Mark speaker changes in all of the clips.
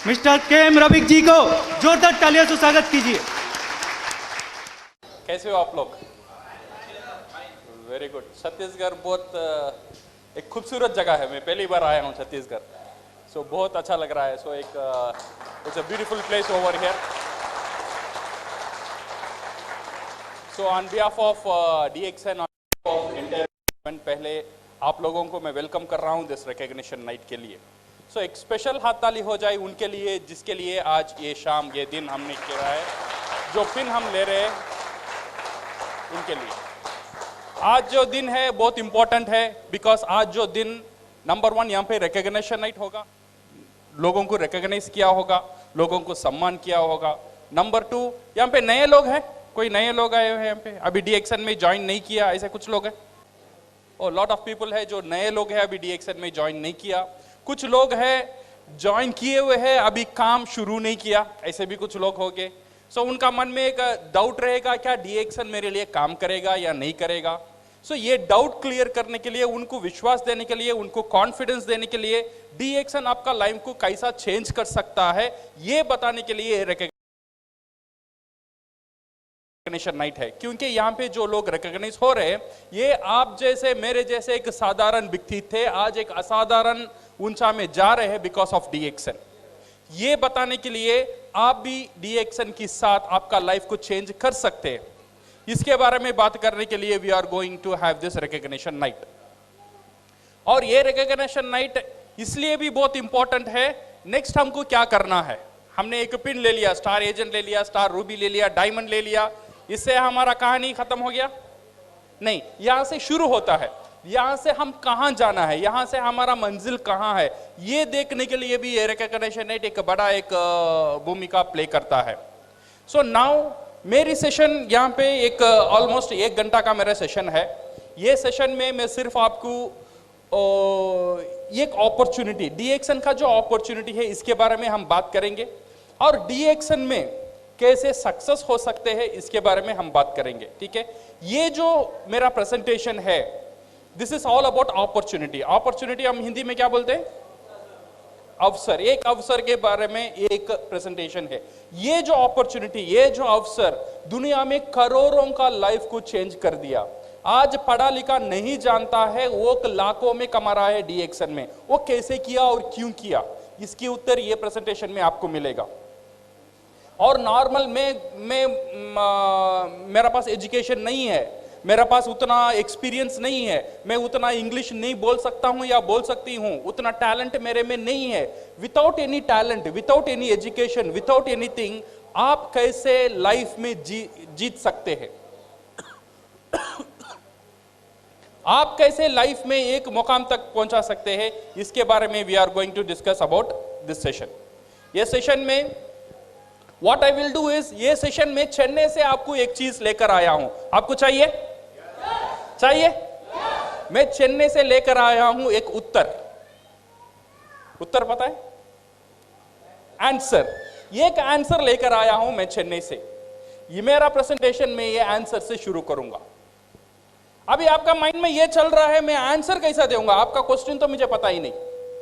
Speaker 1: Mister KM. Rafiq जी को जोरदार तालियों से स्वागत कीजिए।
Speaker 2: कैसे हो आप लोग? Very good. छत्तीसगढ़ बहुत एक खूबसूरत जगह है। मैं पहली बार आया हूँ छत्तीसगढ़, सो बहुत अच्छा लग रहा है। So it's a beautiful place over here. So on behalf of DXN of international, पहले आप लोगों को मैं वेलकम कर रहा हूँ दिस रिकॉग्निशन नाइट के लिए। सो एक स्पेशल हाथ ताली हो जाए उनके लिए जिसके लिए आज ये शाम ये दिन हमने किया है, जो पिन हम ले रहे हैं उनके लिए। आज जो दिन है बहुत इंपॉर्टेंट है, बिकॉज आज जो दिन नंबर 1 यहाँ पे रिकॉग्निशन नाइट होगा, लोगों को रिकॉग्नाइज किया होगा, लोगों को सम्मान किया होगा। नंबर 2 यहाँ पे नए लोग हैं, कोई नए लोग आए हुए हैं यहाँ पे, अभी DXN में ज्वाइन नहीं किया, ऐसे कुछ लोग हैं। और लॉट ऑफ पीपल है जो नए लोग हैं, अभी DXN में ज्वाइन नहीं किया। कुछ लोग हैं ज्वाइन किए हुए हैं, अभी काम शुरू नहीं किया, ऐसे भी कुछ लोग होंगे। सो उनका मन में एक डाउट रहेगा, क्या DXN मेरे लिए काम करेगा या नहीं करेगा। सो ये डाउट क्लियर करने के लिए, उनको विश्वास देने के लिए, उनको कॉन्फिडेंस देने के लिए, DXN आपका लाइफ को कैसा चेंज कर सकता है ये बताने के लिए रिकॉग्निशन नाइट है। क्योंकि यहाँ पे जो लोग रिकॉग्नाइज हो रहे हैं, ये आप जैसे मेरे जैसे एक साधारण व्यक्ति थे, आज एक असाधारण ऊंचा में जा रहे हैं बिकॉज ऑफ DXN। ये बताने के लिए आप भी DXN के साथ आपका लाइफ को चेंज कर सकते हैं, इसके बारे में बात करने के लिए we are going to have this recognition night. और ये रिकॉग्निशन नाइट इसलिए भी बहुत इंपॉर्टेंट है। नेक्स्ट हमको क्या करना है, हमने एक पिन ले लिया, स्टार एजेंट ले लिया, स्टार रूबी ले लिया, डायमंड ले लिया, इससे हमारा कहानी खत्म हो गया? नहीं, यहां से शुरू होता है। यहां से हम कहां जाना है, यहां से हमारा मंजिल कहां है, ये देखने के लिए भी ये रिकॉग्निशन नाइट एक बड़ा एक भूमिका प्ले करता है। सो नाउ मेरी सेशन यहाँ पे एक ऑलमोस्ट 1 घंटा का मेरा सेशन है। ये सेशन में मैं सिर्फ आपको एक अपॉर्चुनिटी, DXN का जो अपॉर्चुनिटी है इसके बारे में हम बात करेंगे, और DXN में कैसे सक्सेस हो सकते हैं इसके बारे में हम बात करेंगे। ठीक है, ये जो मेरा प्रेजेंटेशन है, this is all about opportunity. Opportunity हम हिंदी में क्या बोलते हैं? अवसर। एक अवसर के बारे में एक प्रेजेंटेशन है। ये जो अपॉर्चुनिटी, ये जो अवसर दुनिया में करोड़ों का लाइफ को चेंज कर दिया। आज पढ़ा लिखा नहीं जानता है, वो लाखों में कमा रहा है DXN में। वो कैसे किया और क्यों किया, इसकी उत्तर ये प्रेजेंटेशन में आपको मिलेगा। और नॉर्मल मेरा पास एजुकेशन नहीं है, मेरा पास उतना एक्सपीरियंस नहीं है, मैं उतना इंग्लिश नहीं बोल सकता हूं या बोल सकती हूं, उतना टैलेंट मेरे में नहीं है। Without any talent, without any education, without anything, आप कैसे लाइफ में जीत सकते हैं? आप कैसे लाइफ में एक मुकाम तक पहुंचा सकते हैं, इसके बारे में we are going to discuss about this session. ये सेशन में what I will do is, ये सेशन में चेन्नई से आपको एक चीज लेकर आया हूं। आपको चाहिए? चाहिए? मैं चेन्नई से लेकर आया हूं एक उत्तर। उत्तर पता है? आंसर। एक आंसर लेकर आया हूं मैं चेन्नई से। ये मेरा प्रेजेंटेशन में ये आंसर से शुरू करूंगा। अभी आपका माइंड में ये चल रहा है, मैं आंसर कैसा दूंगा? आपका क्वेश्चन तो मुझे पता ही नहीं,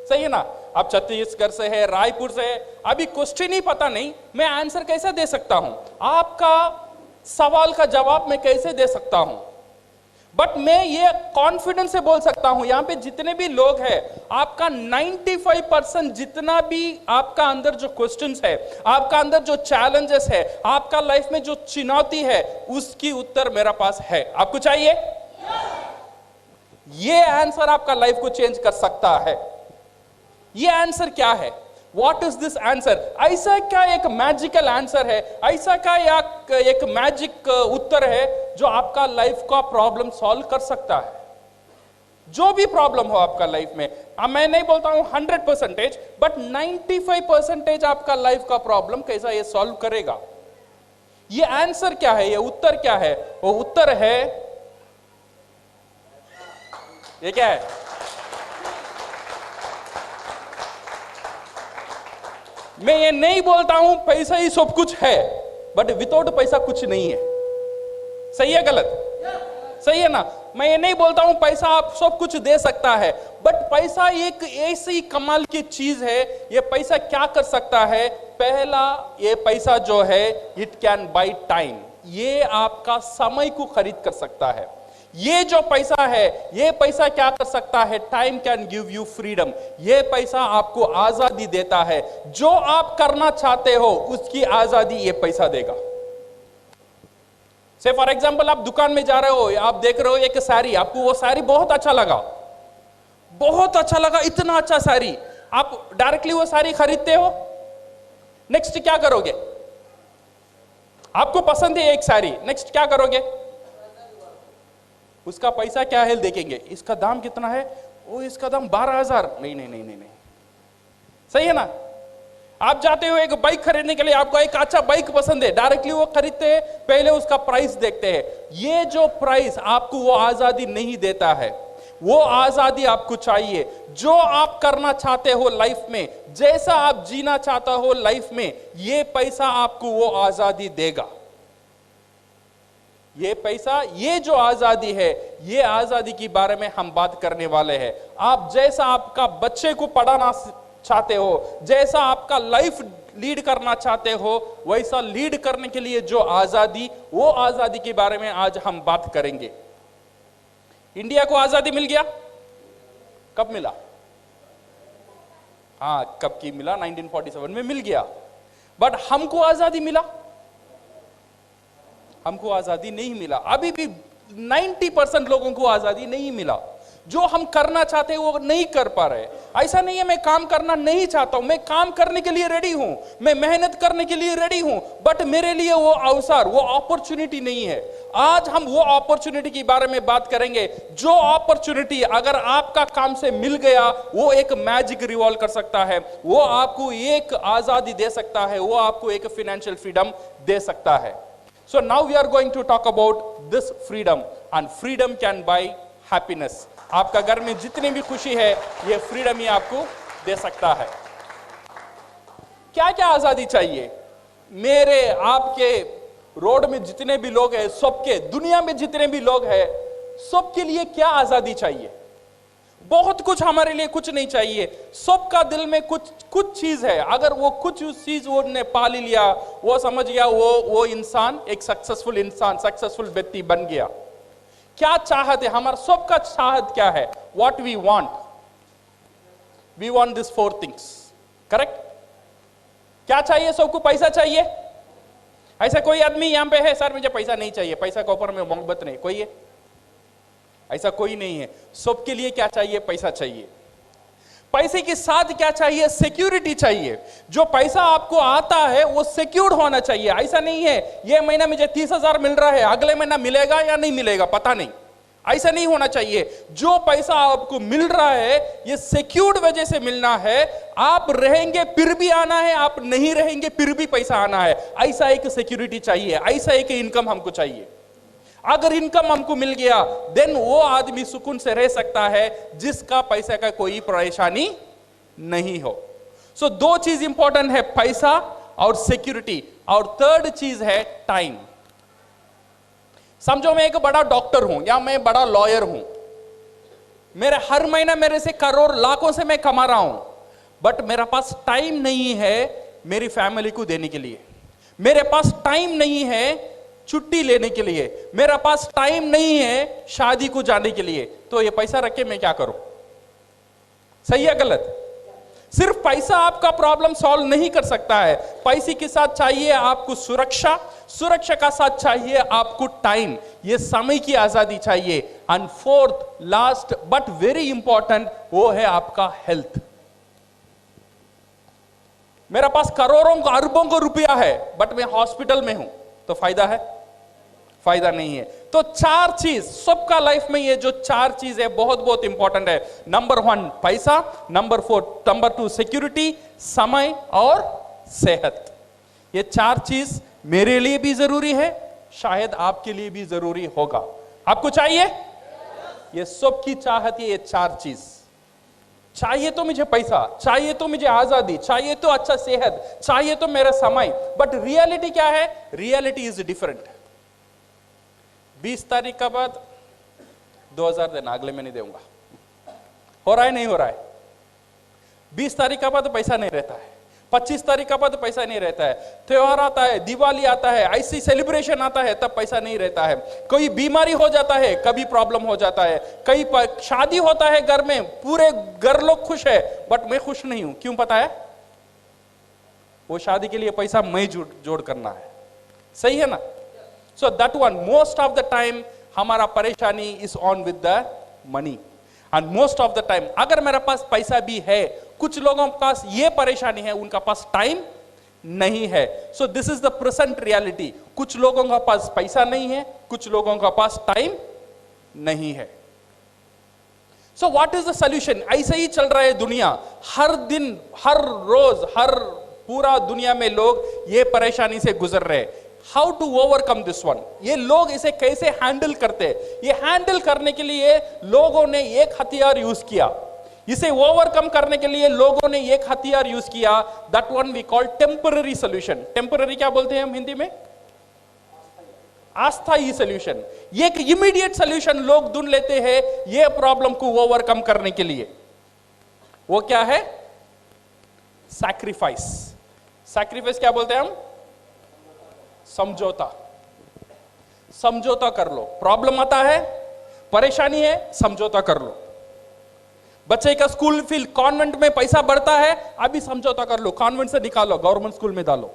Speaker 2: सही है ना? आप छत्तीसगढ़ से है, रायपुर से है, अभी क्वेश्चन ही पता नहीं, मैं आंसर कैसे दे सकता हूं? आपका सवाल का जवाब मैं कैसे दे सकता हूं? बट मैं ये कॉन्फिडेंस से बोल सकता हूं, यहां पे जितने भी लोग हैं, आपका 95% जितना भी आपका अंदर जो क्वेश्चंस है, आपका अंदर जो चैलेंजेस है, आपका लाइफ में जो चुनौती है, उसकी उत्तर मेरा पास है। आपको चाहिए? ये आंसर आपका लाइफ को चेंज कर सकता है। ये आंसर क्या है? What is this answer? ऐसा क्या एक मैजिकल आंसर है, ऐसा क्या एक मैजिक उत्तर है जो आपका लाइफ का प्रॉब्लम सॉल्व कर सकता है? जो भी प्रॉब्लम हो आपका लाइफ में, मैं नहीं बोलता हूं 100%, बट 95% आपका लाइफ का प्रॉब्लम कैसा ये सॉल्व करेगा? ये आंसर क्या है, ये उत्तर क्या है? वो उत्तर है, ये क्या है? मैं ये नहीं बोलता हूं पैसा ही सब कुछ है, बट विदाउट पैसा कुछ नहीं है। सही है गलत? सही है ना? मैं ये नहीं बोलता हूं पैसा आप सब कुछ दे सकता है, बट पैसा एक ऐसी कमाल की चीज है। ये पैसा क्या कर सकता है? पहला, ये पैसा जो है इट कैन बाय टाइम, ये आपका समय को खरीद कर सकता है। ये जो पैसा है, ये पैसा क्या कर सकता है? Time can give you freedom, ये पैसा आपको आजादी देता है। जो आप करना चाहते हो उसकी आजादी ये पैसा देगा। से फॉर एग्जाम्पल आप दुकान में जा रहे हो, आप देख रहे हो एक साड़ी, आपको वो साड़ी बहुत अच्छा लगा, बहुत अच्छा लगा, इतना अच्छा साड़ी, आप डायरेक्टली वो साड़ी खरीदते हो। नेक्स्ट क्या करोगे? आपको पसंद है एक साड़ी, नेक्स्ट क्या करोगे? उसका पैसा क्या है देखेंगे, इसका दाम कितना है, ओ इसका दाम 12,000, नहीं नहीं नहीं नहीं नहीं, सही है ना? आप जाते हो एक बाइक खरीदने के लिए, आपको एक अच्छा बाइक पसंद है, डायरेक्टली वो खरीदते हैं, पहले उसका प्राइस देखते हैं। ये जो प्राइस आपको वो आजादी नहीं देता है, वो आजादी आपको चाहिए। जो आप करना चाहते हो लाइफ में, जैसा आप जीना चाहता हो लाइफ में, ये पैसा आपको वो आजादी देगा। ये पैसा, ये जो आजादी है, ये आजादी के बारे में हम बात करने वाले हैं। आप जैसा आपका बच्चे को पढ़ाना चाहते हो, जैसा आपका लाइफ लीड करना चाहते हो, वैसा लीड करने के लिए जो आजादी, वो आजादी के बारे में आज हम बात करेंगे। इंडिया को आजादी मिल गया, कब मिला? हाँ, कब की मिला? 1947 में मिल गया। बट हमको आजादी मिला? हमको आजादी नहीं मिला। अभी भी 90% लोगों को आजादी नहीं मिला। जो हम करना चाहते हैं वो नहीं कर पा रहे। ऐसा नहीं है मैं काम करना नहीं चाहता हूं, मैं काम करने के लिए रेडी हूं, मैं मेहनत करने के लिए रेडी हूं, बट मेरे लिए वो अवसर, वो अपॉर्चुनिटी नहीं है। आज हम वो अपॉर्चुनिटी के बारे में बात करेंगे। जो अपॉर्चुनिटी अगर आपका काम से मिल गया, वो एक मैजिक रिवॉल्व कर सकता है, वो आपको एक आजादी दे सकता है, वो आपको एक फाइनेंशियल फ्रीडम दे सकता है। So now we are going to talk about this freedom, and freedom can buy happiness. आपका घर में जितनी भी खुशी है, ये फ्रीडम ही आपको दे सकता है। क्या क्या आजादी चाहिए? मेरे आपके रोड में जितने भी लोग हैं, सबके, दुनिया में जितने भी लोग हैं, सबके लिए क्या आजादी चाहिए? बहुत कुछ हमारे लिए कुछ नहीं चाहिए। सबका दिल में कुछ चीज है। अगर वो कुछ चीज वो ने पा लिया, वो समझ गया, वो इंसान एक सक्सेसफुल इंसान, सक्सेसफुल व्यक्ति बन गया। क्या चाहत है? हमारा सबका चाहत क्या है? What we want this 4 things, correct? क्या चाहिए सबको? पैसा चाहिए। ऐसा कोई आदमी यहां पे है, सर मुझे पैसा नहीं चाहिए, पैसा के ऊपर में मोहब्बत नहीं, कोई है? ऐसा कोई नहीं है। सबके लिए क्या चाहिए? पैसा चाहिए। पैसे के साथ क्या चाहिए? सिक्योरिटी चाहिए। जो पैसा आपको आता है वो सिक्योर्ड होना चाहिए। ऐसा नहीं है ये महीना मुझे 30,000 मिल रहा है, अगले महीना मिलेगा या नहीं मिलेगा पता नहीं, ऐसा नहीं होना चाहिए। जो पैसा आपको मिल रहा है ये सिक्योर्ड वजह से मिलना है। आप रहेंगे फिर भी आना है, आप नहीं रहेंगे फिर भी पैसा आना है। ऐसा एक सिक्योरिटी चाहिए, ऐसा एक इनकम हमको चाहिए। अगर इनकम हमको मिल गया, देन वो आदमी सुकून से रह सकता है जिसका पैसे का कोई परेशानी नहीं हो। सो 2 चीज इंपॉर्टेंट है, पैसा और सिक्योरिटी, और 3rd चीज है टाइम। समझो मैं एक बड़ा डॉक्टर हूं या मैं बड़ा लॉयर हूं, मेरे हर महीना मेरे से करोड़ लाखों से मैं कमा रहा हूं, बट मेरे पास टाइम नहीं है मेरी फैमिली को देने के लिए, मेरे पास टाइम नहीं है छुट्टी लेने के लिए, मेरा पास टाइम नहीं है शादी को जाने के लिए, तो ये पैसा रख के मैं क्या करूं? सही है गलत? सिर्फ पैसा आपका प्रॉब्लम सॉल्व नहीं कर सकता है। पैसे के साथ चाहिए आपको सुरक्षा, सुरक्षा का साथ चाहिए आपको टाइम, ये समय की आजादी चाहिए। And 4th last but very important, वो है आपका हेल्थ। मेरा पास करोड़ों अरबों को रुपया है बट मैं हॉस्पिटल में हूं, तो फायदा है? फायदा नहीं है। तो 4 चीज सबका लाइफ में, ये जो 4 चीज है बहुत बहुत इंपॉर्टेंट है। नंबर 1 पैसा, नंबर 2 सिक्योरिटी, समय और सेहत। ये 4 चीज मेरे लिए भी जरूरी है, शायद आपके लिए भी जरूरी होगा। आपको चाहिए? ये सबकी चाहत है, ये 4 चीज चाहिए। तो मुझे पैसा चाहिए, तो मुझे आजादी चाहिए, तो अच्छा सेहत चाहिए, तो मेरा समय। बट रियलिटी क्या है? Reality is different. 20 तारीख के बाद 2000 देना, अगले में नहीं दूंगा। हो रहा है नहीं हो रहा है? 20 तारीख का बाद पैसा नहीं रहता है, 25 तारीख का बाद पैसा नहीं रहता है, त्योहार आता है, दिवाली आता है, ऐसी सेलिब्रेशन आता है, तब पैसा नहीं रहता है। कोई बीमारी हो जाता है, कभी प्रॉब्लम हो जाता है, कई शादी होता है घर में, पूरे घर लोग खुश है, बट मैं खुश नहीं हूं। क्यों पता है? वो शादी के लिए पैसा मैं जोड़ करना है। सही है ना? So that one, most of the time हमारा परेशानी is on with the money. And most of the time अगर मेरे पास पैसा भी है, कुछ लोगों के पास ये परेशानी है, उनका पास टाइम नहीं है। So this is the present reality. कुछ लोगों का पास पैसा नहीं है, कुछ लोगों का पास टाइम नहीं है। So what is the solution? ऐसे ही चल रहा है दुनिया। हर दिन, हर रोज, हर पूरा दुनिया में लोग ये परेशानी से गुजर रहे हैं। How to overcome this one? ये लोग इसे कैसे हैंडल करते हैं? ये हैंडल करने के लिए लोगों ने एक हथियार यूज किया। इसे ओवरकम करने के लिए लोगों ने एक हथियार यूज किया, that one we call temporary solution. Temporary क्या बोलते हैं हम हिंदी में? अस्थायी सॉल्यूशन। एक इमीडिएट सॉल्यूशन लोग ढूंढ लेते हैं ये प्रॉब्लम को ओवरकम करने के लिए। वो क्या है? सैक्रिफाइस। सैक्रिफाइस क्या बोलते हैं हम? समझौता। समझौता कर लो। प्रॉब्लम आता है, परेशानी है, समझौता कर लो। बच्चे का स्कूल फीस, कॉन्वेंट में पैसा बढ़ता है, अभी समझौता कर लो, कॉन्वेंट से निकालो, गवर्नमेंट स्कूल में डालो।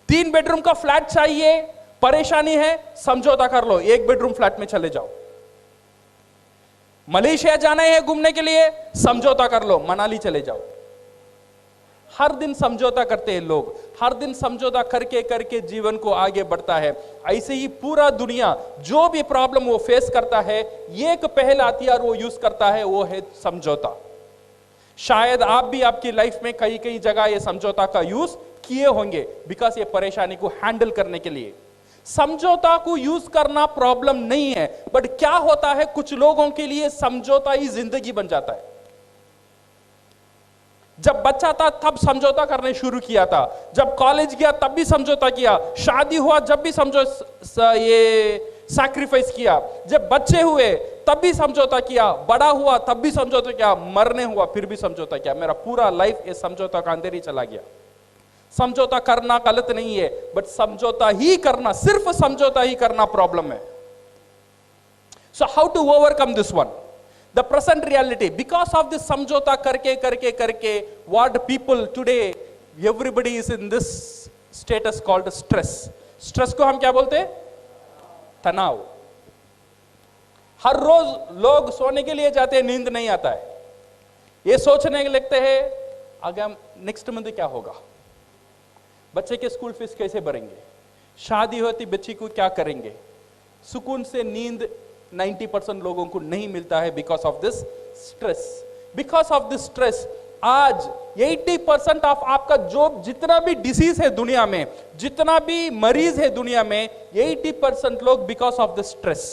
Speaker 2: 3 बेडरूम का फ्लैट चाहिए, परेशानी है, समझौता कर लो, 1 बेडरूम फ्लैट में चले जाओ। मलेशिया जाना है घूमने के लिए, समझौता कर लो, मनाली चले जाओ। हर दिन समझौता करते हैं लोग, हर दिन समझौता करके करके जीवन को आगे बढ़ता है। ऐसे ही पूरा दुनिया जो भी प्रॉब्लम वो फेस करता है, एक पहला हथियार वो यूज करता है, वो है समझौता। शायद आप भी आपकी लाइफ में कई कई जगह ये समझौता का यूज किए होंगे, बिकॉज ये परेशानी को हैंडल करने के लिए। समझौता को यूज करना प्रॉब्लम नहीं है, बट क्या होता है कुछ लोगों के लिए समझौता ही जिंदगी बन जाता है। जब बच्चा था तब समझौता करने शुरू किया था, जब कॉलेज गया तब भी समझौता किया, शादी हुआ जब भी ये सैक्रिफाइस किया, जब बच्चे हुए तब भी समझौता किया, बड़ा हुआ तब भी समझौता किया, मरने हुआ फिर भी समझौता किया। मेरा पूरा लाइफ ये समझौता का अंदर ही चला गया। समझौता करना गलत नहीं है, बट समझौता ही करना, सिर्फ समझौता ही करना प्रॉब्लम है। So how to overcome this one? The present reality, because of this samjhota karke, what people today, everybody is in this status called stress. Stress को हम क्या बोलते हैं? तनाव। हर रोज लोग सोने के लिए जाते हैं, नींद नहीं आता है। ये सोचने लगते हैं अगर नेक्स्ट मंथ क्या होगा, बच्चे के स्कूल फीस कैसे भरेंगे, शादी होती बच्ची को क्या करेंगे। सुकून से नींद 90% लोगों को नहीं मिलता है, because of this stress. Because of this stress आज 80% ऑफ आपका जो जितना भी डिसीज है दुनिया में, जितना भी मरीज है दुनिया में, 80% लोग बिकॉज ऑफ दिस स्ट्रेस।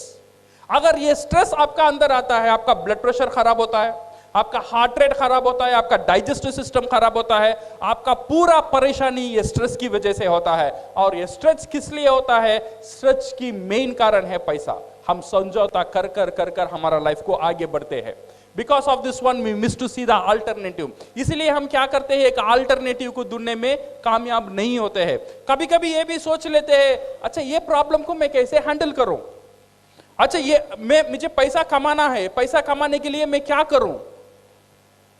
Speaker 2: अगर ये स्ट्रेस आपका अंदर आता है, आपका ब्लड प्रेशर खराब होता है, आपका हार्ट रेट खराब होता है, आपका डाइजेस्टिव सिस्टम खराब होता है, आपका पूरा परेशानी ये स्ट्रेस की वजह से होता है। और ये स्ट्रेस किस लिए होता है? स्ट्रेस की मेन कारण है पैसा। हम समझौता कर कर कर कर हमारा लाइफ को आगे बढ़ते हैं। Because of this one we miss to see the alternative. इसलिए हम क्या करते हैं, एक अल्टरनेटिव को ढूंढने में कामयाब नहीं होते हैं। कभी कभी ये भी सोच लेते हैं, अच्छा ये प्रॉब्लम को मैं कैसे हैंडल करूं, अच्छा ये मुझे पैसा कमाना है, पैसा कमाने के लिए मैं क्या करूं।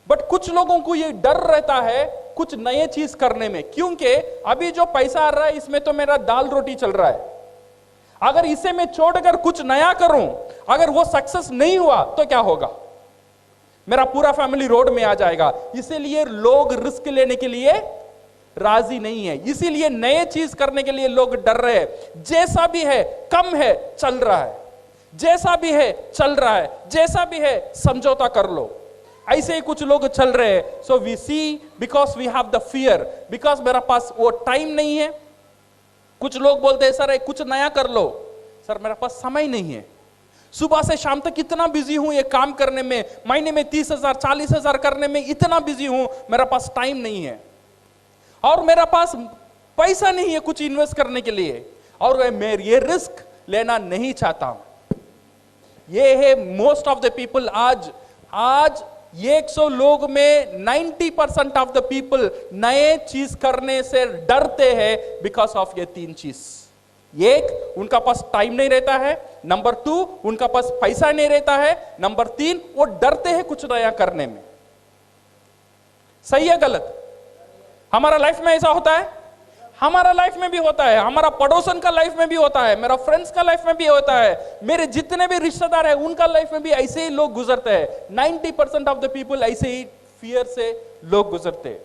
Speaker 2: बट कुछ लोगों को ये डर रहता है कुछ नए चीज करने में, क्योंकि अभी जो पैसा आ रहा है इसमें तो मेरा दाल रोटी चल रहा है। अगर इसे मैं छोड़कर कुछ नया करूं, अगर वो सक्सेस नहीं हुआ तो क्या होगा, मेरा पूरा फैमिली रोड में आ जाएगा। इसीलिए लोग रिस्क लेने के लिए राजी नहीं है, इसीलिए नए चीज करने के लिए लोग डर रहे हैं। जैसा भी है, कम है, चल रहा है, जैसा भी है चल रहा है, जैसा भी है समझौता कर लो। ऐसे ही कुछ लोग चल रहे हैं। So we see, because we have the fear, because मेरा पास वो टाइम नहीं है। कुछ लोग बोलते हैं सर कुछ नया कर लो, सर मेरे पास समय नहीं है, सुबह से शाम तक इतना बिजी हूं ये काम करने में, महीने में 30,000 40,000 करने में इतना बिजी हूं, मेरा पास टाइम नहीं है, और मेरा पास पैसा नहीं है कुछ इन्वेस्ट करने के लिए, और मैं ये रिस्क लेना नहीं चाहता हूं। ये है मोस्ट ऑफ द पीपल। आज 100 लोग में 90% ऑफ द पीपल नए चीज करने से डरते हैं बिकॉज ऑफ ये 3 चीज। एक, उनका पास टाइम नहीं रहता है। नंबर 2, उनका पास पैसा नहीं रहता है। नंबर 3, वो डरते हैं कुछ नया करने में। सही है गलत? हमारा लाइफ में ऐसा होता है, हमारा लाइफ में भी होता है, हमारा पड़ोसन का लाइफ में भी होता है, मेरा फ्रेंड्स का लाइफ में भी होता है, मेरे जितने भी रिश्तेदार हैं उनका लाइफ में भी ऐसे ही लोग गुजरते हैं। 90% ऑफ द पीपल ऐसे ही फियर से लोग गुजरते हैं।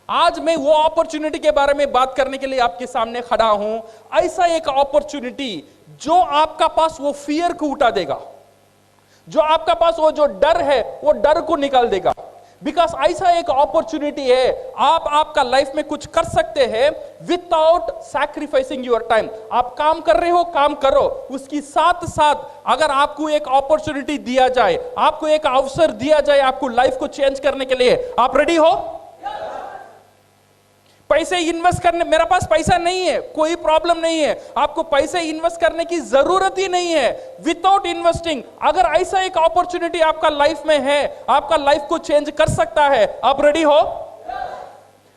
Speaker 2: आज मैं वो अपॉर्चुनिटी के बारे में बात करने के लिए आपके सामने खड़ा हूं। ऐसा एक अपॉर्चुनिटी जो आपका पास वो फियर को उठा देगा, जो आपका पास वो जो डर है वो डर को निकाल देगा। बिकॉज ऐसा एक अपॉर्चुनिटी है, आप आपका लाइफ में कुछ कर सकते हैं विदाउट सैक्रिफाइसिंग योर टाइम। आप काम कर रहे हो, काम करो, उसकी साथ साथ अगर आपको एक अपॉर्चुनिटी दिया जाए, आपको एक अवसर दिया जाए आपको लाइफ को चेंज करने के लिए, आप रेडी हो? पैसे इन्वेस्ट करने, मेरा पास पैसा नहीं है, कोई प्रॉब्लम नहीं है, आपको पैसे इन्वेस्ट करने की जरूरत ही नहीं है। विदाउट इन्वेस्टिंग अगर ऐसा एक अपॉर्चुनिटी आपका लाइफ में है, आपका लाइफ को चेंज कर सकता है, आप रेडी हो?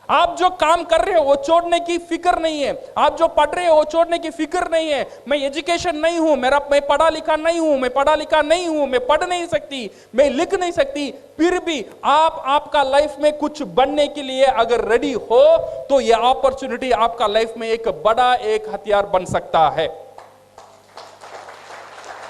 Speaker 2: आप जो काम कर रहे हो वो छोड़ने की फिक्र नहीं है, आप जो पढ़ रहे हो वो छोड़ने की फिक्र नहीं है। मैं एजुकेशन नहीं हूं, मैं पढ़ा लिखा नहीं हूं, मैं पढ़ा लिखा नहीं हूं, मैं पढ़ नहीं सकती, मैं लिख नहीं सकती, फिर भी आप आपका लाइफ में कुछ बनने के लिए अगर रेडी हो तो ये अपॉर्चुनिटी आपका लाइफ में एक बड़ा एक हथियार बन सकता है।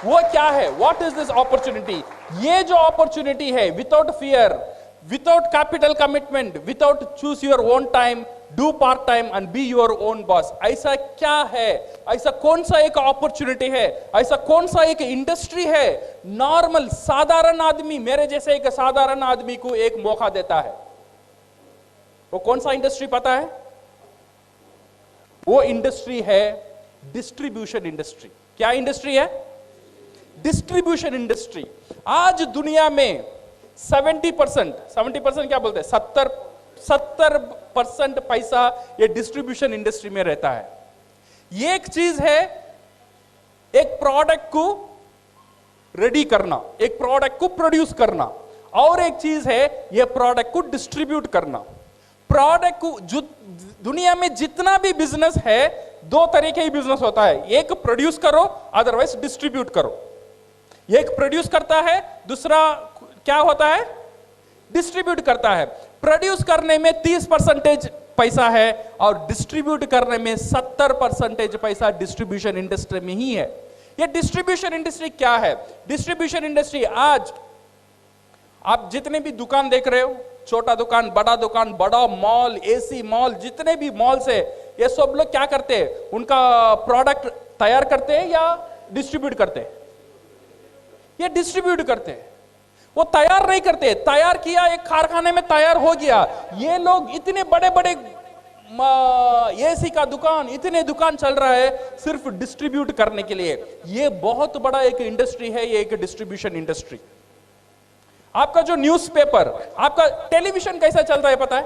Speaker 2: वो क्या है? What is this opportunity? ये जो अपॉर्चुनिटी है, without fear, without capital commitment, without choose your own time, do part time and be your own boss। ऐसा क्या है? ऐसा कौन सा एक अपॉर्चुनिटी है? ऐसा कौन सा एक इंडस्ट्री है? नॉर्मल साधारण आदमी, मेरे जैसे एक साधारण आदमी को एक मौका देता है। वो कौन सा इंडस्ट्री पता है? वो इंडस्ट्री है डिस्ट्रीब्यूशन इंडस्ट्री। क्या इंडस्ट्री है? Distribution industry. आज दुनिया में 70% क्या बोलते हैं, 70% पैसा ये डिस्ट्रीब्यूशन इंडस्ट्री में रहता है। ये एक चीज है, एक प्रोडक्ट को रेडी करना, एक प्रोडक्ट को प्रोड्यूस करना, और एक चीज है ये प्रोडक्ट को डिस्ट्रीब्यूट करना। प्रोडक्ट को, जो दुनिया में जितना भी बिजनेस है, 2 तरह के ही बिजनेस होता है, एक प्रोड्यूस करो, अदरवाइज डिस्ट्रीब्यूट करो। एक प्रोड्यूस करता है, दूसरा क्या होता है? डिस्ट्रीब्यूट करता है। प्रोड्यूस करने में 30% पैसा है और डिस्ट्रीब्यूट करने में 70% पैसा डिस्ट्रीब्यूशन इंडस्ट्री में ही है। ये डिस्ट्रीब्यूशन इंडस्ट्री क्या है? डिस्ट्रीब्यूशन इंडस्ट्री, आज आप जितने भी दुकान देख रहे हो, छोटा दुकान, बड़ा मॉल, एसी मॉल, जितने भी मॉल्स है, ये सब लोग क्या करते हैं? उनका प्रोडक्ट तैयार करते हैं या डिस्ट्रीब्यूट करते हैं? ये डिस्ट्रीब्यूट करते हैं, वो तैयार नहीं करते। तैयार किया, एक कारखाने में तैयार हो गया। ये लोग इतने बड़े बड़े एसी का दुकान, इतने दुकान चल रहा है सिर्फ डिस्ट्रीब्यूट करने के लिए। ये बहुत बड़ा एक इंडस्ट्री है, ये एक डिस्ट्रीब्यूशन इंडस्ट्री। आपका जो न्यूज़पेपर, आपका टेलीविजन कैसा चल रहा है पता है?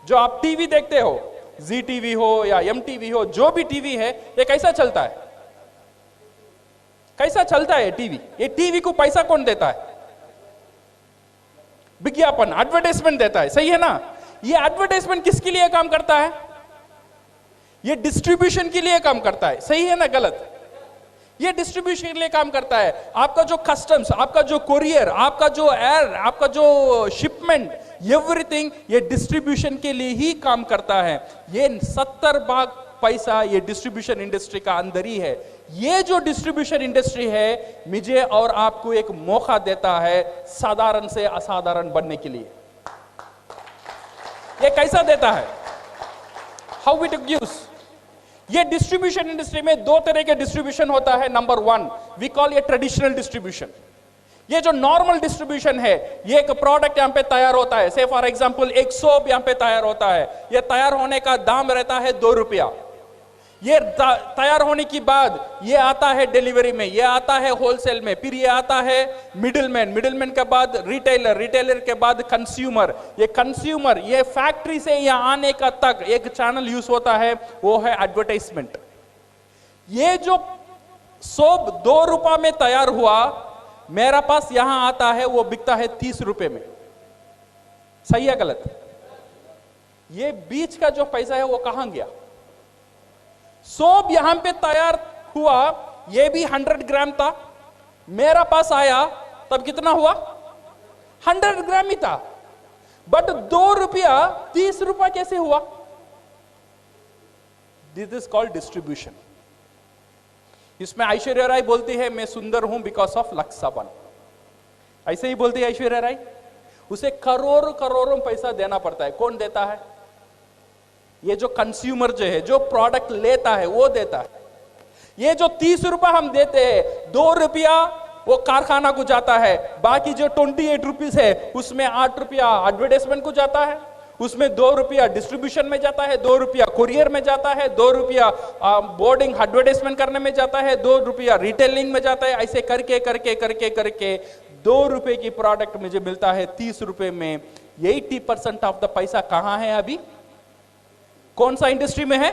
Speaker 2: जो आप टीवी देखते हो, जी टीवी हो या MTV हो, जो भी टीवी है, ये कैसा चलता है? कैसा चलता है टीवी? ये टीवी को पैसा कौन देता है? विज्ञापन, एडवर्टाइजमेंट देता है, सही है ना? ये एडवर्टाइजमेंट किसके लिए काम करता है? ये डिस्ट्रीब्यूशन के लिए काम करता है, सही है ना गलत? ये डिस्ट्रीब्यूशन के लिए काम करता है। आपका जो कस्टम्स, आपका जो कोरियर, आपका जो एयर, आपका जो शिपमेंट, एवरीथिंग ये डिस्ट्रीब्यूशन के लिए ही काम करता है। ये 70% पैसा ये डिस्ट्रीब्यूशन इंडस्ट्री का अंदर ही है। ये जो डिस्ट्रीब्यूशन इंडस्ट्री है, मुझे और आपको एक मौका देता है साधारण से असाधारण बनने के लिए। ये कैसा देता है? How it gives? ये डिस्ट्रीब्यूशन इंडस्ट्री में 2 तरह के डिस्ट्रीब्यूशन होता है। नंबर 1 वी कॉल ये ट्रेडिशनल डिस्ट्रीब्यूशन। ये जो नॉर्मल डिस्ट्रीब्यूशन है, ये एक प्रोडक्ट यहां पे तैयार होता है, से फॉर एग्जांपल एक सोप यहां पे तैयार होता है। ये तैयार होने का दाम रहता है 2 रुपया। ये तैयार होने की बाद ये आता है डिलीवरी में, ये आता है होलसेल में, फिर ये आता है मिडिलमैन के बाद रिटेलर के बाद कंज्यूमर। ये कंज्यूमर, ये फैक्ट्री से यहाँ आने का तक एक चैनल यूज होता है, वो है एडवर्टाइजमेंट। ये जो सोप 2 रुपए में तैयार हुआ, मेरा पास यहां आता है वो बिकता है 30 रुपए में। सही है गलत? ये बीच का जो पैसा है वो कहां गया? सोप यहां पे तैयार हुआ, ये भी 100 ग्राम था, मेरा पास आया तब कितना हुआ? 100 ग्राम ही था, बट 2 रुपया 30 रुपया कैसे हुआ? This is called distribution. इसमें ऐश्वर्या राय बोलती है मैं सुंदर हूं बिकॉज ऑफ लक्स साबन। ऐसे ही बोलती है ऐश्वर्या राय। उसे करोड़ों करोड़ों पैसा देना पड़ता है। कौन देता है? ये जो कंज्यूमर जो है, जो प्रोडक्ट लेता है वो देता है। ये जो 30 रुपया हम देते हैं, 2 रुपया वो कारखाना को जाता है, बाकी जो 28 रुपीज है उसमें 8 रुपया एडवर्टाइजमेंट को जाता है, उसमें 2 रुपया डिस्ट्रीब्यूशन में जाता है, 2 रुपया कुरियर में जाता है, 2 रुपया बोर्डिंग एडवर्टाइजमेंट करने में जाता है, 2 रुपया रिटेलिंग में जाता है। ऐसे करके करके करके करके 2 रुपए की प्रोडक्ट मुझे मिलता है 30 रुपए में। 80% ऑफ द पैसा कहां है अभी? कौन सा इंडस्ट्री में है?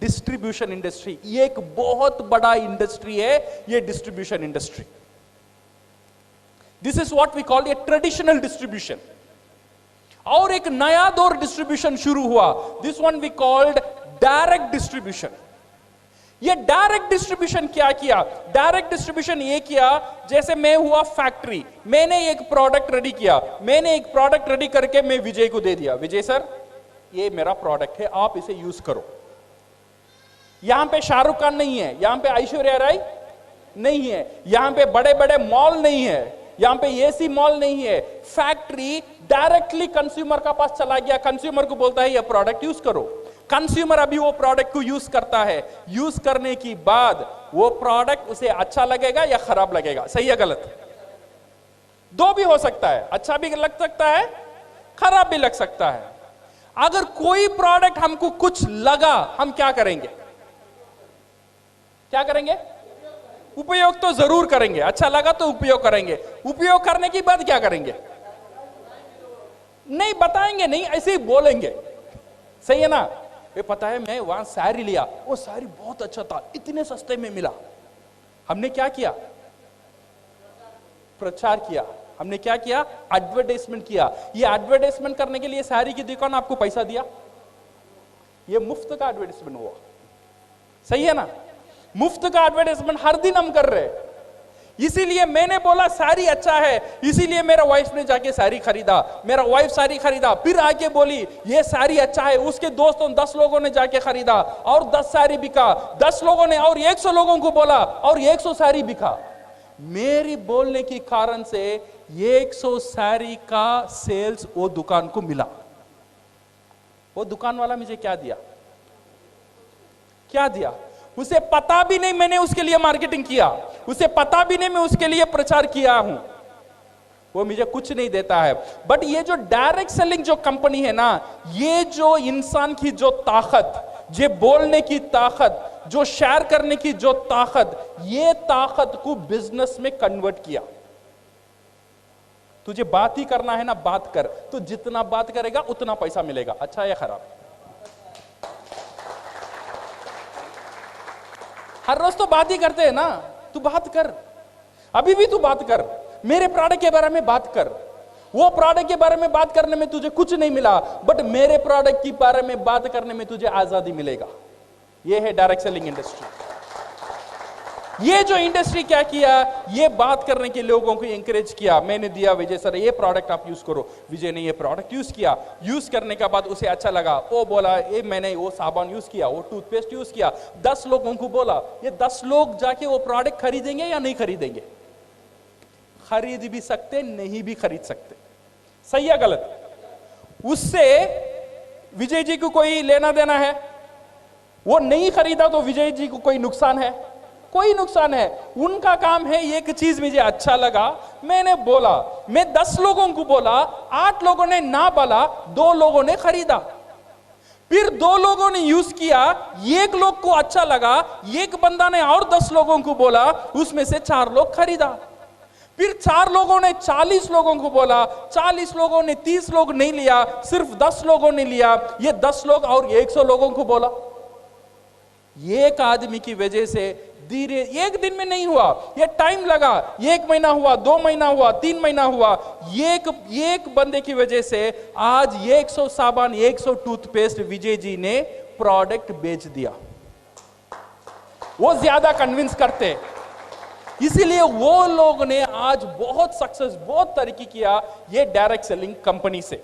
Speaker 2: Distribution industry. ये एक बहुत बड़ा इंडस्ट्री है, ये distribution industry. This is what we call a traditional distribution. और एक नया दौर डिस्ट्रीब्यूशन शुरू हुआ, this one we called direct distribution. ये डायरेक्ट डिस्ट्रीब्यूशन क्या किया? डायरेक्ट डिस्ट्रीब्यूशन ये किया, जैसे मैं हुआ फैक्ट्री, मैंने एक प्रोडक्ट रेडी किया, मैंने एक प्रोडक्ट रेडी करके मैं विजय को दे दिया, विजय सर ये मेरा प्रोडक्ट है, आप इसे यूज करो। यहां पे शाहरुख खान नहीं है, यहां पे ऐश्वर्या राय नहीं है, यहां पे बड़े बड़े मॉल नहीं है, यहां पे एसी मॉल नहीं है। फैक्ट्री डायरेक्टली कंज्यूमर का पास चला गया, कंज्यूमर को बोलता है ये प्रोडक्ट यूज करो। कंज्यूमर अभी वो प्रोडक्ट को यूज करता है, यूज करने की बाद वो प्रोडक्ट उसे अच्छा लगेगा या खराब लगेगा? सही है गलत? दो भी हो सकता है, अच्छा भी लग सकता है, खराब भी लग सकता है। अगर कोई प्रोडक्ट हमको कुछ लगा, हम क्या करेंगे? क्या करेंगे? उपयोग तो जरूर करेंगे। अच्छा लगा तो उपयोग करेंगे। उपयोग करने के बाद क्या करेंगे? नहीं बताएंगे, नहीं ऐसे ही बोलेंगे। सही है ना? ये पता है मैं वहां साड़ी लिया, वो साड़ी बहुत अच्छा था, इतने सस्ते में मिला। हमने क्या किया? प्रचार किया। हमने क्या किया? एडवर्टाइजमेंट किया। ये एडवर्टाइजमेंट करने के लिए साड़ी की दुकान आपको पैसा दिया, ये मुफ्त का एडवर्टाइजमेंट हुआ। सही है ना? मुफ्त का एडवर्टाइजमेंट हर दिन हम कर रहे हैं। इसीलिए मैंने बोला साड़ी अच्छा है, इसीलिए मेरा वाइफ ने जाके साड़ी खरीदा, मेरा वाइफ साड़ी खरीदा, फिर आके बोली ये साड़ी अच्छा है, उसके दोस्तों 10 लोगों ने जाके खरीदा और 10 साड़ी बिका, 10 लोगों ने और 100 लोगों को बोला और 100 साड़ी बिका। मेरी बोलने के कारण से 100 साड़ी का सेल्स वो दुकान को मिला। वो दुकान वाला मुझे क्या दिया? क्या दिया? उसे पता भी नहीं मैंने उसके लिए मार्केटिंग किया, उसे पता भी नहीं मैं उसके लिए प्रचार किया हूं, वो मुझे कुछ नहीं देता है। बट ये जो डायरेक्ट सेलिंग जो कंपनी है ना, ये जो इंसान की जो ताकत, जो बोलने की ताकत, जो शेयर करने की जो ताकत, ये ताकत को बिजनेस में कन्वर्ट किया। तुझे बात ही करना है ना, बात कर। तो जितना बात करेगा उतना पैसा मिलेगा। अच्छा या खराब? हर रोज तो बात ही करते हैं ना। तू बात कर, अभी भी तू बात कर, मेरे प्रोडक्ट के बारे में बात कर। वो प्रोडक्ट के बारे में बात करने में तुझे कुछ नहीं मिला, बट मेरे प्रोडक्ट के बारे में बात करने में तुझे आजादी मिलेगा। ये है डायरेक्ट सेलिंग इंडस्ट्री। ये जो इंडस्ट्री क्या किया? ये बात करने के लोगों को एंकरेज किया। मैंने दिया विजय सर ये प्रोडक्ट आप यूज करो। विजय ने ये प्रोडक्ट यूज किया, यूज करने के बाद उसे अच्छा लगा, वो बोला ये मैंने वो साबुन यूज किया, वो टूथपेस्ट यूज किया, 10 लोगों को बोला। ये 10 लोग जाके वो प्रोडक्ट खरीदेंगे या नहीं खरीदेंगे? खरीद भी सकते, नहीं भी खरीद सकते। सही या गलत? उससे विजय जी को कोई लेना देना है? वो नहीं खरीदा तो विजय जी को कोई नुकसान है? कोई नुकसान है। उनका काम है एक चीज मुझे अच्छा लगा, मैंने बोला, मैं 10 लोगों को बोला, 8 लोगों ने ना बोला, 2 लोगों ने खरीदा। फिर 2 लोगों ने यूज किया, 1 लोग को अच्छा लगा, एक बंदा ने और 10 लोगों को बोला, उसमें से 4 लोग खरीदा। फिर 4 लोगों ने 40 लोगों को बोला, 40 लोगों ने 30 लोग नहीं लिया, सिर्फ 10 लोगों ने लिया। ये 10 लोग और 100 लोगों को बोला। एक आदमी की वजह से धीरे, एक दिन में नहीं हुआ, ये टाइम लगा, 1 महीना हुआ, 2 महीना हुआ, 3 महीना हुआ। एक बंदे की वजह से आज 100 साबुन, 100 टूथपेस्ट विजय जी ने प्रोडक्ट बेच दिया। वो ज्यादा कन्विंस करते, इसीलिए वो लोग ने आज बहुत सक्सेस, बहुत तरक्की किया ये डायरेक्ट सेलिंग कंपनी से।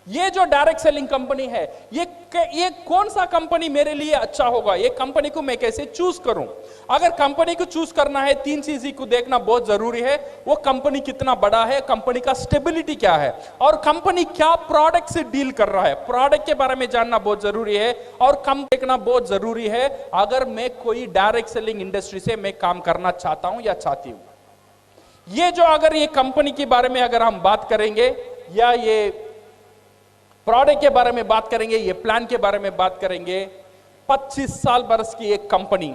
Speaker 2: ये जो डायरेक्ट सेलिंग कंपनी है, ये कौन सा कंपनी मेरे लिए अच्छा होगा, ये कंपनी को मैं कैसे चूज करूं? अगर कंपनी को चूज करना है, 3 चीज को देखना बहुत जरूरी है। वो कंपनी कितना बड़ा है, कंपनी का स्टेबिलिटी क्या है, और कंपनी क्या प्रोडक्ट से डील कर रहा है, प्रोडक्ट के बारे में जानना बहुत जरूरी है, और कम देखना बहुत जरूरी है। अगर मैं कोई डायरेक्ट सेलिंग इंडस्ट्री से मैं काम करना चाहता हूं या चाहती हूं, ये जो अगर ये कंपनी के बारे में अगर हम बात करेंगे, या ये प्रोडक्ट के बारे में बात करेंगे, ये प्लान के बारे में बात करेंगे, 25 साल बरस की एक कंपनी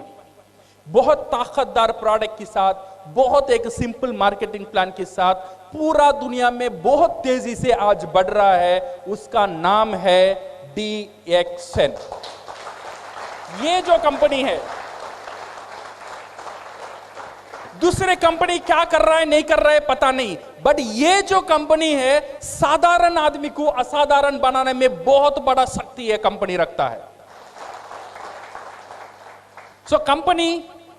Speaker 2: बहुत ताकतदार प्रोडक्ट के साथ, बहुत एक सिंपल मार्केटिंग प्लान के साथ पूरा दुनिया में बहुत तेजी से आज बढ़ रहा है। उसका नाम है DXN। ये जो कंपनी है, दूसरे कंपनी क्या कर रहा है नहीं कर रहा है पता नहीं, बट ये जो कंपनी है साधारण आदमी को असाधारण बनाने में बहुत बड़ा शक्ति है कंपनी रखता है। So company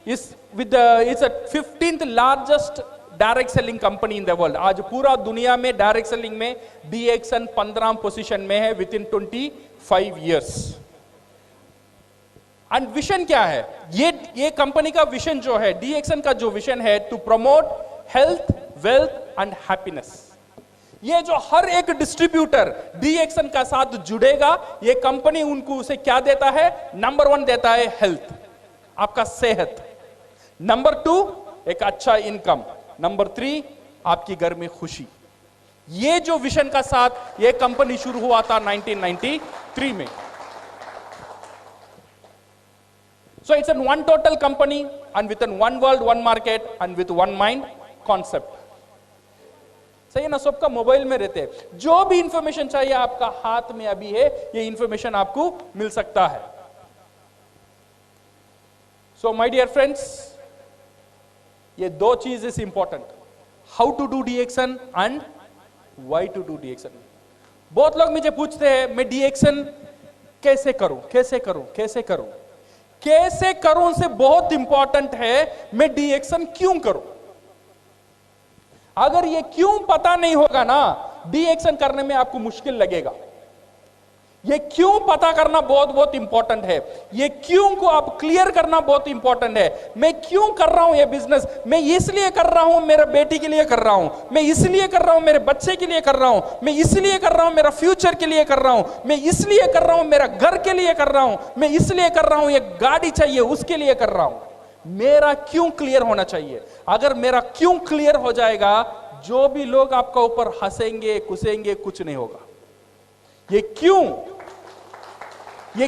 Speaker 2: is with it's a 15th largest direct selling company in the world. आज पूरा दुनिया में डायरेक्ट सेलिंग में DXN 15 पोजीशन में है with in 25 years. And vision क्या है, ये कंपनी का विजन जो है, DXN का जो विजन है, to promote health, wealth and happiness. ये जो हर एक डिस्ट्रीब्यूटर DXN का साथ जुड़ेगा, ये कंपनी उनको उसे क्या देता है? नंबर 1 देता है हेल्थ, आपका सेहत। नंबर 2 एक अच्छा इनकम। नंबर 3 आपकी घर में खुशी। ये जो विजन का साथ ये कंपनी शुरू हुआ था 1993 में। So it's an one total company and with an one world, one market and with one mind concept. सही है ना? सबका मोबाइल में रहते हैं, जो भी इंफॉर्मेशन चाहिए आपका हाथ में अभी है, ये इंफॉर्मेशन आपको मिल सकता है। So my dear friends, ये 2 चीजें important, how to do DXN and why to do DXN। बहुत लोग मुझे पूछते हैं मैं DXN कैसे करूं, कैसे करूं, कैसे करूं। कैसे करूं से बहुत इंपॉर्टेंट है मैं DXN क्यों करूं। अगर ये क्यों पता नहीं होगा ना, DXN करने में आपको मुश्किल लगेगा। ये क्यों पता करना बहुत बहुत इंपॉर्टेंट है। ये क्यों को आप क्लियर करना बहुत इंपॉर्टेंट है। मैं क्यों कर रहा हूं ये बिजनेस, मैं इसलिए कर रहा हूं मेरे बेटी के लिए कर रहा हूं, मैं इसलिए कर रहा हूं मेरे बच्चे के लिए कर रहा हूं, मैं इसलिए कर रहा हूं मेरा फ्यूचर के लिए कर रहा हूं, मैं इसलिए कर रहा हूं मेरा घर के लिए कर रहा हूं, मैं इसलिए कर रहा हूं एक गाड़ी चाहिए उसके लिए कर रहा हूं। मेरा क्यों क्लियर होना चाहिए। अगर मेरा क्यों क्लियर हो जाएगा, जो भी लोग आपका ऊपर हंसेंगे कुसेंगे कुछ नहीं होगा। ये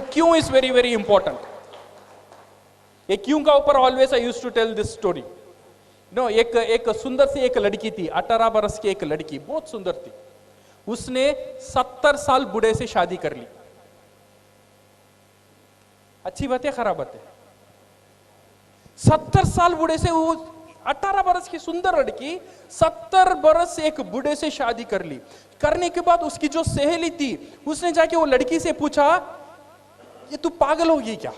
Speaker 2: क्यों इज वेरी वेरी इंपॉर्टेंट। ये क्यों का ऊपर always I used to tell this story. No, एक सुंदर सी एक लड़की थी, 18 बरस की एक लड़की, बहुत सुंदर थी। उसने 70 साल बूढ़े से शादी कर ली। अच्छी बात है खराब बात है? 70 साल बूढ़े से, वो 18 बरस की सुंदर लड़की 70 बरस से एक बूढ़े से शादी कर ली। करने के बाद उसकी जो सहेली थी, उसने जाके वो लड़की से पूछा, ये तू पागल होगी क्या,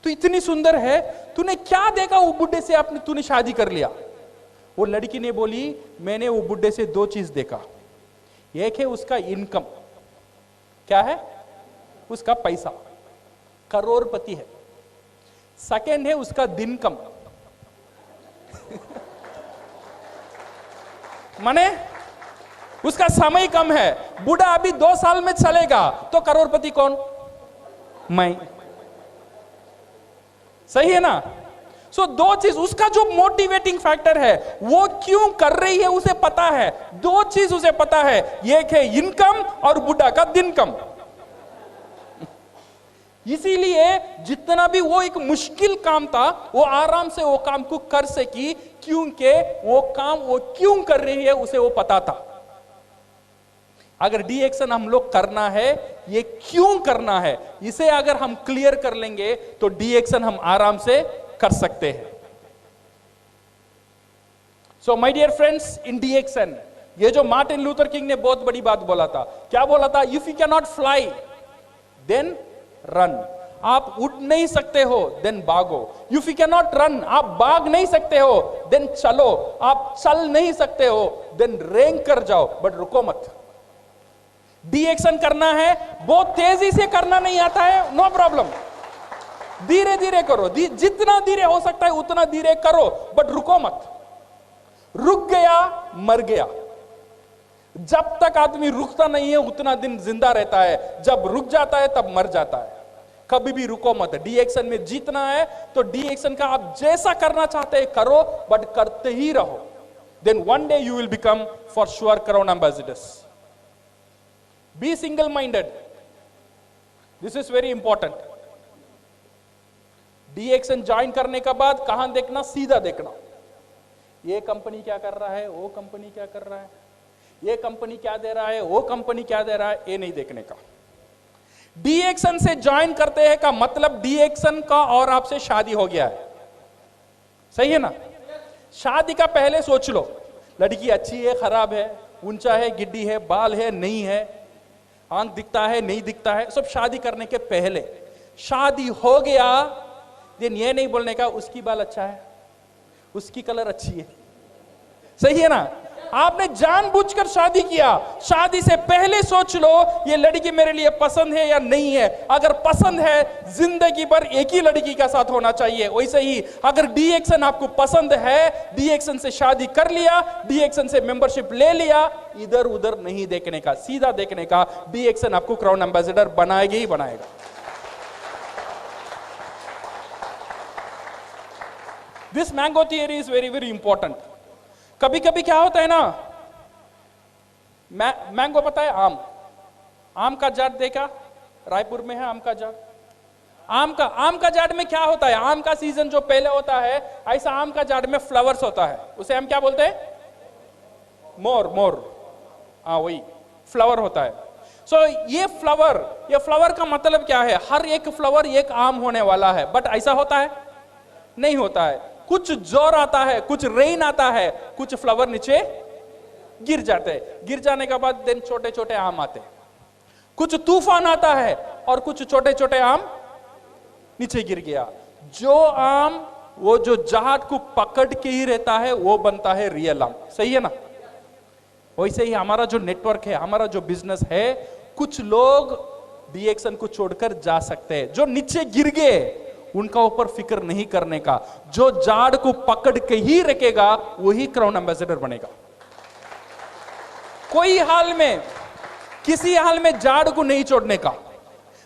Speaker 2: तू इतनी सुंदर है, तूने क्या देखा वो बुढ़े से तूने शादी कर लिया। वो लड़की ने बोली, मैंने वो बुढ़े से 2 चीज देखा। एक है उसका इनकम, क्या है? उसका पैसा, करोड़पति है। सेकंड है उसका दिनकम माने उसका समय कम है। बूढ़ा अभी 2 साल में चलेगा तो करोड़पति कौन? मैं। सही है ना? सो 2 चीज, उसका जो मोटिवेटिंग फैक्टर है, वो क्यों कर रही है उसे पता है। 2 चीज उसे पता है, एक है इनकम और बुढ़ा का दिनकम। इसीलिए जितना भी वो एक मुश्किल काम था, वो आराम से वो काम को कर सकी, क्योंकि वो काम वो क्यों कर रही है उसे वो पता था। अगर DXN हम लोग करना है, ये क्यों करना है, इसे अगर हम क्लियर कर लेंगे तो DXN हम आराम से कर सकते हैं। So my dear friends, in DXN ये जो मार्टिन लूथर किंग ने बहुत बड़ी बात बोला था, क्या बोला था? If you can not fly then run. आप उड़ नहीं सकते हो देन भागो। If you can not run, आप भाग नहीं सकते हो देन चलो। आप चल नहीं सकते हो देन रेंग कर जाओ, बट रुको मत। DXN करना है, बहुत तेजी से करना नहीं आता है, नो प्रॉब्लम, धीरे धीरे करो, जितना धीरे हो सकता है उतना धीरे करो, बट रुको मत। रुक गया मर गया। जब तक आदमी रुकता नहीं है उतना दिन जिंदा रहता है, जब रुक जाता है तब मर जाता है। कभी भी रुको मत। DXN में जीतना है तो DXN का आप जैसा करना चाहते हैं करो, बट करते ही रहो। Then one day you will become for sure crown ambassadors. Be single minded, this is very important. DXN join करने के बाद कहां देखना? सीधा देखना। ये कंपनी क्या कर रहा है, वो कंपनी क्या कर रहा है, ये कंपनी क्या दे रहा है, वो कंपनी क्या दे रहा है, ये नहीं देखने का। DXN से ज्वाइन करते हैं का मतलब DXN का और आपसे शादी हो गया है, सही है ना? शादी का पहले सोच लो, लड़की अच्छी है, खराब है, ऊंचा है, गिड्डी है, बाल है, नहीं है, आंख दिखता है, नहीं दिखता है, सब शादी करने के पहले। शादी हो गया दिन ये नहीं बोलने का उसकी बाल अच्छा है, उसकी कलर अच्छी है, सही है ना? आपने जानबूझकर शादी किया। शादी से पहले सोच लो ये लड़की मेरे लिए पसंद है या नहीं है। अगर पसंद है, जिंदगी भर एक ही लड़की के साथ होना चाहिए। वैसे ही अगर DXN आपको पसंद है, DXN से शादी कर लिया, DXN से मेंबरशिप ले लिया, इधर उधर नहीं देखने का, सीधा देखने का। DXN आपको क्राउन एम्बेसडर बनाएगा ही बनाएगा। This mango theory is very very important. कभी कभी क्या होता है ना, मैंगो पता है, आम का जाट देखा? रायपुर में है आम का जाट। आम का जाट में क्या होता है? आम का सीजन जो पहले होता है, ऐसा आम का जाट में फ्लावर्स होता है, उसे हम क्या बोलते हैं? मोर। हाँ, वही फ्लावर होता है। सो ये फ्लावर का मतलब क्या है? हर एक फ्लावर एक आम होने वाला है, बट ऐसा होता है? नहीं होता है। कुछ जोर आता है, कुछ रेन आता है, कुछ फ्लावर नीचे गिर जाते हैं। गिर जाने के बाद देन छोटे छोटे आम आते हैं। कुछ तूफान आता है और कुछ छोटे छोटे आम नीचे गिर गया। जो आम वो जो जाट को पकड़ के ही रहता है वो बनता है रियल आम, सही है ना? वैसे ही हमारा जो नेटवर्क है, हमारा जो बिजनेस है, कुछ लोग DXN को छोड़कर जा सकते हैं। जो नीचे गिर गए उनका ऊपर फिक्र नहीं करने का। जो जाड़ को पकड़ के ही रखेगा वही क्राउन एम्बेसडर बनेगा। कोई हाल में, किसी हाल में जाड़ को नहीं छोड़ने का।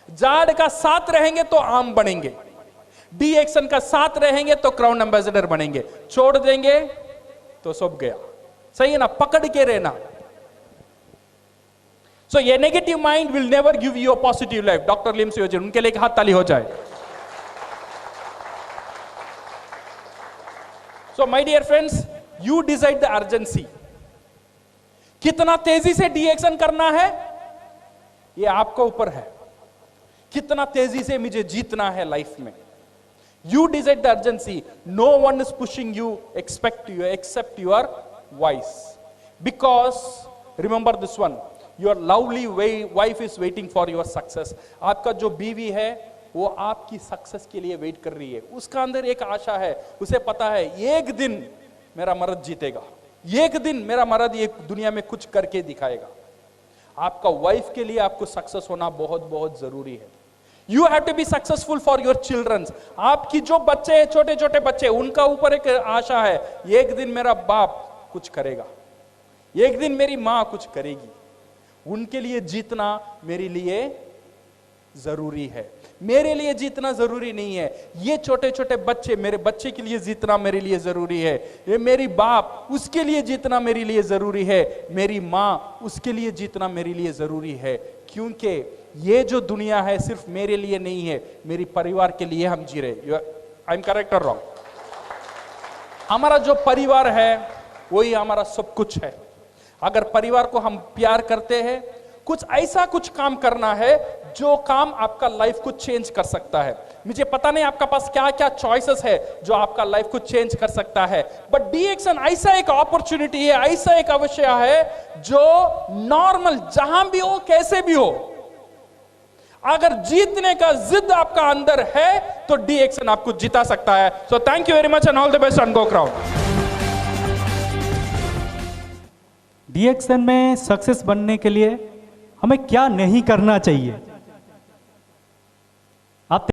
Speaker 2: जाड़ का साथ रहेंगे तो आम बनेंगे, DXN का साथ रहेंगे तो क्राउन एम्बेसडर बनेंगे। छोड़ देंगे तो सब गया, सही है ना? पकड़ के रहना। सो ये negative mind will never give you a positive life. Doctor Lim सियोजन, उनके लिए एक हाथ ताली हो जाए। So my dear friends, you decide the urgency. कितना तेजी से DXN करना है ये आपको ऊपर है। कितना तेजी से मुझे जीतना है लाइफ में, you decide the urgency. No one is pushing you except your voice. Because remember this one, your lovely wife is waiting for your success. आपका जो बीवी है वो आपकी सक्सेस के लिए वेट कर रही है। उसका अंदर एक आशा है, उसे पता है एक दिन मेरा मर्द जीतेगा, एक दिन मेरा मर्द ये दुनिया में कुछ करके दिखाएगा। आपका वाइफ के लिए आपको सक्सेस होना बहुत बहुत जरूरी है। You have to be successful for your childrens. आपकी जो बच्चे हैं, छोटे छोटे बच्चे, उनका ऊपर एक आशा है, एक दिन मेरा बाप कुछ करेगा, एक दिन मेरी मां कुछ करेगी। उनके लिए जीतना मेरे लिए जरूरी है। मेरे लिए जीतना जरूरी नहीं है। ये छोटे छोटे बच्चे, मेरे बच्चे के लिए जीतना मेरे लिए जरूरी है। ये मेरी बाप, उसके लिए जीतना मेरे लिए जरूरी है। मेरी माँ, उसके लिए जीतना मेरे लिए जरूरी है। क्योंकि ये जो दुनिया है सिर्फ मेरे लिए नहीं है, मेरी परिवार के लिए हम जी रहे। आई एम करेक्ट और रॉन्ग? हमारा जो परिवार है वही हमारा सब कुछ है। अगर परिवार को हम प्यार करते हैं, कुछ ऐसा कुछ काम करना है जो काम आपका लाइफ को चेंज कर सकता है। मुझे पता नहीं आपका पास क्या क्या चॉइसेस है जो आपका लाइफ को चेंज कर सकता है, बट DXN ऐसा एक अपॉर्चुनिटी है, ऐसा एक अवसर है जो नॉर्मल जहां भी हो कैसे भी हो, अगर जीतने का जिद आपका अंदर है तो DXN आपको जिता सकता है। So thank you very much and all the best and go crowd.
Speaker 1: DXN में सक्सेस बनने के लिए हमें क्या नहीं करना चाहिए?